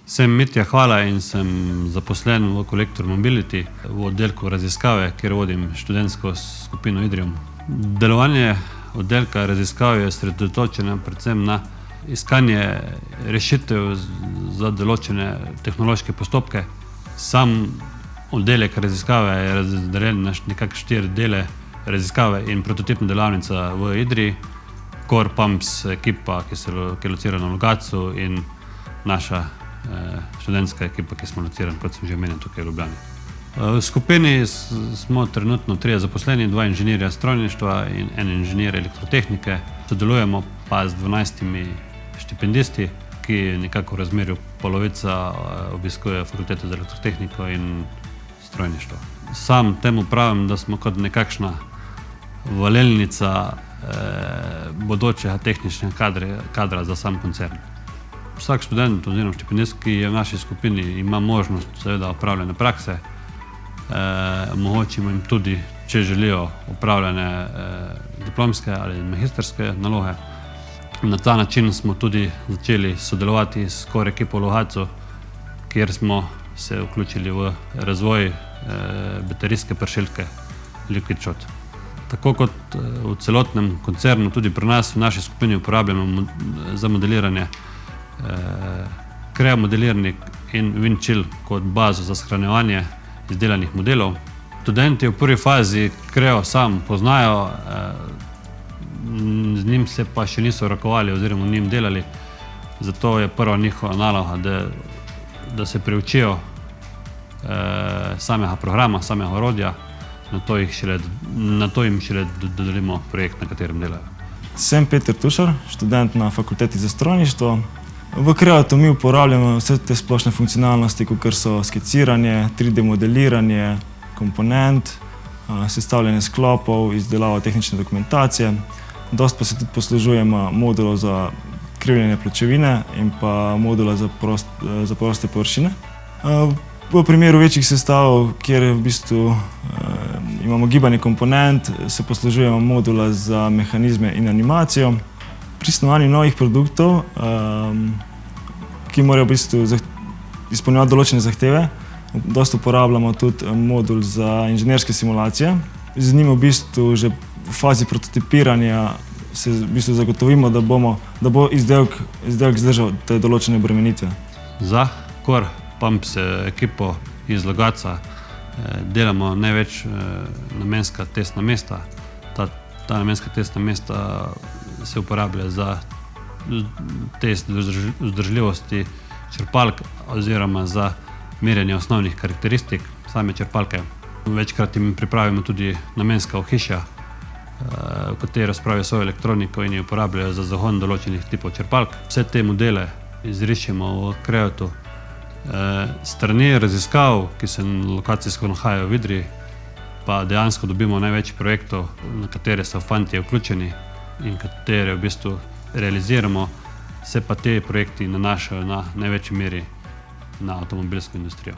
Sem Mitja Hvala in sem zaposlen v Collector Mobility v oddelku raziskave, kjer vodim študentsko skupino Idrium. Delovanje oddelka raziskav je osredotočeno predvsem na iskanje rešitev za določene tehnološke postopke. Sam oddelek raziskave je razdeljen na nekako 4 dele: raziskave in prototipna delavnica v Idriji, Core Pumps ekipa, ki je locirana v Logatcu, in naša študentska ekipa, ki smo locirani, kot sem že omenil, tukaj v Ljubljani. V skupini smo trenutno 3 zaposleni, 2 inženirja strojništva in 1 inženir elektrotehnike. Sodelujemo pa z 12 štipendisti, ki nekako v razmerju polovica obiskuje fakulteto za elektrotehniko in strojništvo. Sam temu pravim, da smo kot nekakšna valilnica bodočega tehničnega kadra za sam koncern. Vsak študent oziroma štipendist, ki je v naši skupini, ima možnost seveda opravljene prakse. Omogočimo jim tudi, če želijo, opravljene diplomske ali magistrske naloge. Na ta način smo tudi začeli sodelovati s Core ekipo v Logatcu, kjer smo se vključili v razvoj baterijske pršilke LiquidShot. Tako kot v celotnem koncernu, tudi pri nas v naši skupini uporabljamo za modeliranje Creo modelirnik in Windchill kot bazo za shranjevanje izdelanih modelov. Študenti v prvi fazi Creo sam poznajo, z njim se pa še niso rokovali oziroma njim delali, zato je prva njihova naloga, da se priučijo samega programa, samega orodja, nato jim šele dodelimo projekt, na katerem delajo. Sem Peter Tušar, študent na fakulteti za strojništvo. V Creotu mi uporabljamo vse te splošne funkcionalnosti, kot so skiciranje, 3D modeliranje komponent, sestavljanje sklopov, izdelava tehnične dokumentacije. Dosti pa se tudi poslužujemo modulov za krivljenje pločevine in pa modula za proste površine. V primeru večjih sestavov, kjer v bistvu imamo gibanje komponent, se poslužujemo modula za mehanizme in animacijo. Pri snovanju novih produktov, ki morajo v bistvu izpolnjevati določene zahteve, dosti uporabljamo tudi modul za inženirske simulacije. Z njim v bistvu že v fazi prototipiranja se v bistvu zagotovimo, da bo izdelek zdržal te določene obremenitve. Za Core Pumps ekipo iz Logatca delamo največ namenska testna mesta. Ta namenska testna mesta se uporablja za test vzdržljivosti črpalk oziroma za merjenje osnovnih karakteristik same črpalke. Večkrat jim pripravimo tudi namenska ohišja, v katero spravijo svojo elektroniko in jo uporabljajo za zagon določenih tipov črpalk. Vse te modele izrišemo v Creotu. Strani raziskav, ki se lokacijsko nahajajo v Idriji, pa dejansko dobimo največ projektov, na katere so fantje vključeni in katere v bistvu realiziramo, se pa te projekti nanašajo na največji meri na avtomobilsko industrijo.